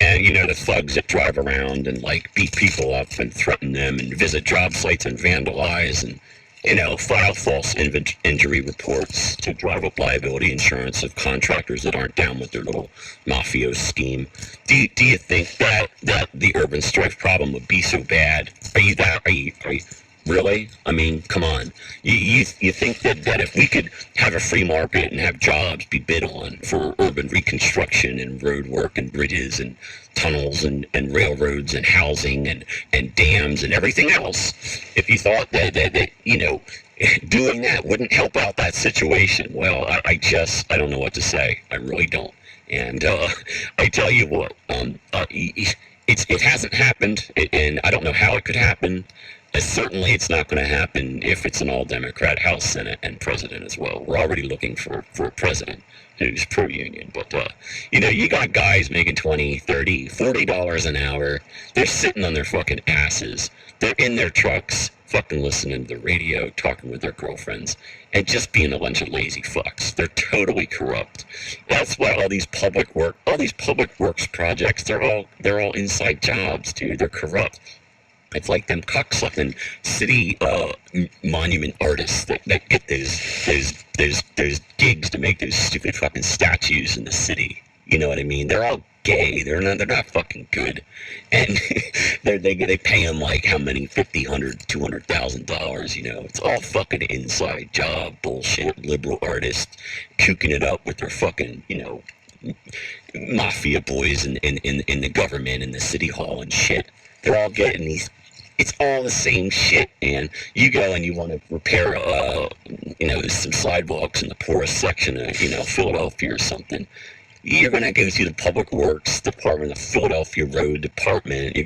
And, the thugs that drive around and, like, beat people up and threaten them and visit job sites and vandalize and, file false injury reports to drive up liability insurance of contractors that aren't down with their little mafioso scheme. Do you think that the urban strife problem would be so bad? Are you really? I mean, come on. You think that if we could have a free market and have jobs be bid on for urban reconstruction and road work and bridges and tunnels and railroads and housing and dams and everything else, if you thought that doing that wouldn't help out that situation, well, I don't know what to say. I really don't. And I tell you what, it hasn't happened, and I don't know how it could happen. Certainly, it's not going to happen if it's an all-Democrat House, Senate, and President as well. We're already looking for a president who's pro-union. But, you got guys making $20, $30, $40 an hour. They're sitting on their fucking asses. They're in their trucks, fucking listening to the radio, talking with their girlfriends, and just being a bunch of lazy fucks. They're totally corrupt. That's why all these public works projects, they're all inside jobs, dude. They're corrupt. It's like them cocksucking city monument artists that get those gigs to make those stupid fucking statues in the city. You know what I mean? They're all gay. They're not fucking good, and they pay them like how many $50, $100, $200,000. It's all fucking inside job bullshit. Liberal artists cooking it up with their fucking mafia boys in the government and the city hall and shit. They're all getting these. It's all the same shit, man. You go and you want to repair, some sidewalks in the poorest section of, Philadelphia or something. You're gonna go through the Public Works Department, the Philadelphia Road Department. You're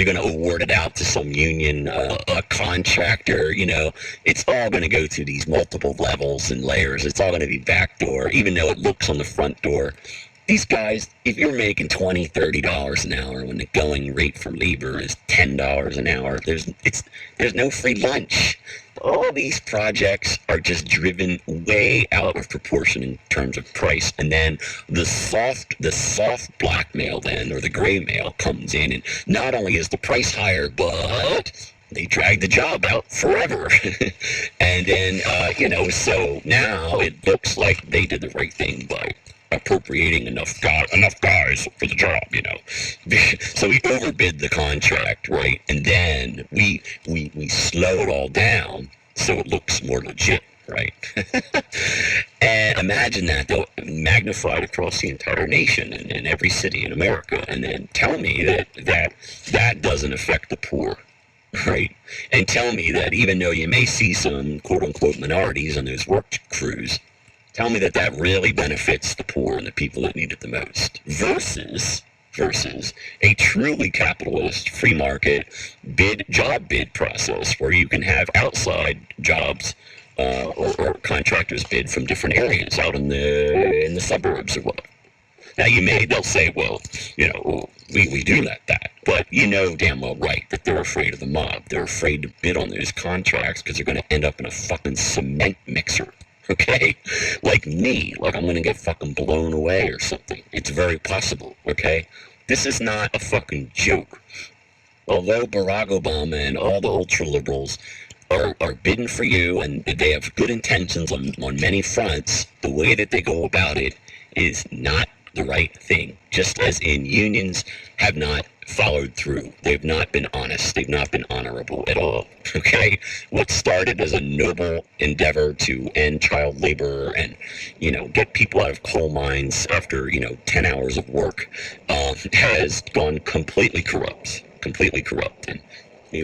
gonna award it out to some union contractor. It's all gonna go through these multiple levels and layers. It's all gonna be backdoor, even though it looks on the front door. These guys, if you're making $20, $30 an hour when the going rate for labor is $10 an hour, there's no free lunch. All these projects are just driven way out of proportion in terms of price, and then the soft blackmail then, or the gray mail, comes in, and not only is the price higher, but they drag the job out forever. And then, so now it looks like they did the right thing by appropriating enough guys for the job, So we overbid the contract, right? And then we slow it all down so it looks more legit, right? And imagine that, though, magnified across the entire nation and in every city in America, and then tell me that doesn't affect the poor. Right? And tell me that even though you may see some quote-unquote minorities on those work crews, tell me that really benefits the poor and the people that need it the most, versus a truly capitalist free market job bid process where you can have outside jobs or contractors bid from different areas out in the suburbs or what. Now they'll say, well, we do that, but damn well right that they're afraid of the mob. They're afraid to bid on those contracts because they're going to end up in a fucking cement mixer. Okay? Like me. Like I'm going to get fucking blown away or something. It's very possible. Okay? This is not a fucking joke. Although Barack Obama and all the ultra-liberals are bidding for you and they have good intentions on many fronts, the way that they go about it is not the right thing. Just as in unions have not followed through. They've not been honest. They've not been honorable at all. Okay? What started as a noble endeavor to end child labor and, get people out of coal mines after, 10 hours of work, has gone completely corrupt. And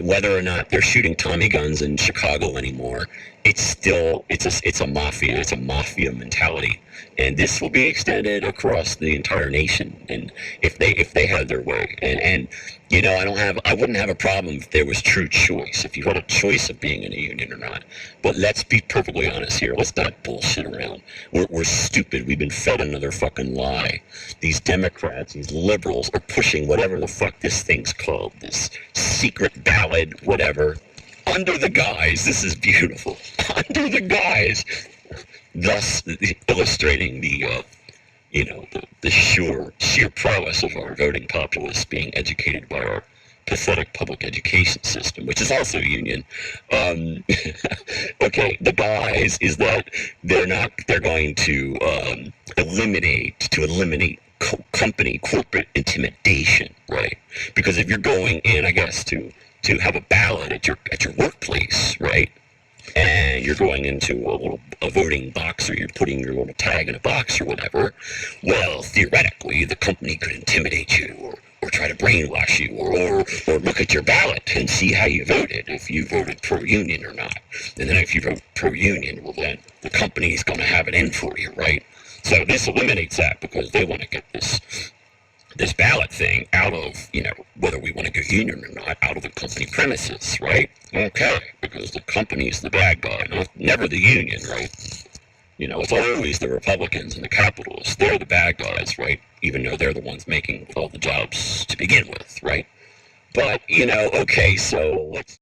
whether or not they're shooting Tommy guns in Chicago anymore, it's a mafia mentality. And this will be extended across the entire nation, and if they had their way, and I wouldn't have a problem if there was true choice, if you had a choice of being in a union or not. But let's be perfectly honest here. Let's not bullshit around. We're stupid. We've been fed another fucking lie. These Democrats, these liberals, are pushing whatever the fuck this thing's called, this secret ballot, whatever, under the guise. This is beautiful. Under the guise. Thus illustrating the the sheer prowess of our voting populace being educated by our pathetic public education system, which is also union. Um, okay, the guys is that they're going to eliminate company corporate intimidation, right? Because if you're going in, I guess, to have a ballot at your workplace, right? And you're going into a voting box, or you're putting your little tag in a box or whatever, well, theoretically, the company could intimidate you, or try to brainwash you, or look at your ballot and see how you voted, if you voted pro-union or not. And then if you vote pro-union, well, then the company's going to have it in for you, right? So this eliminates that, because they want to get this ballot thing out of, whether we want to go union or not, out of the company premises, right? Okay, because the company's the bad guy, never the union, right? It's always the Republicans and the capitalists. They're the bad guys, right? Even though they're the ones making all the jobs to begin with, right? But, okay, so let's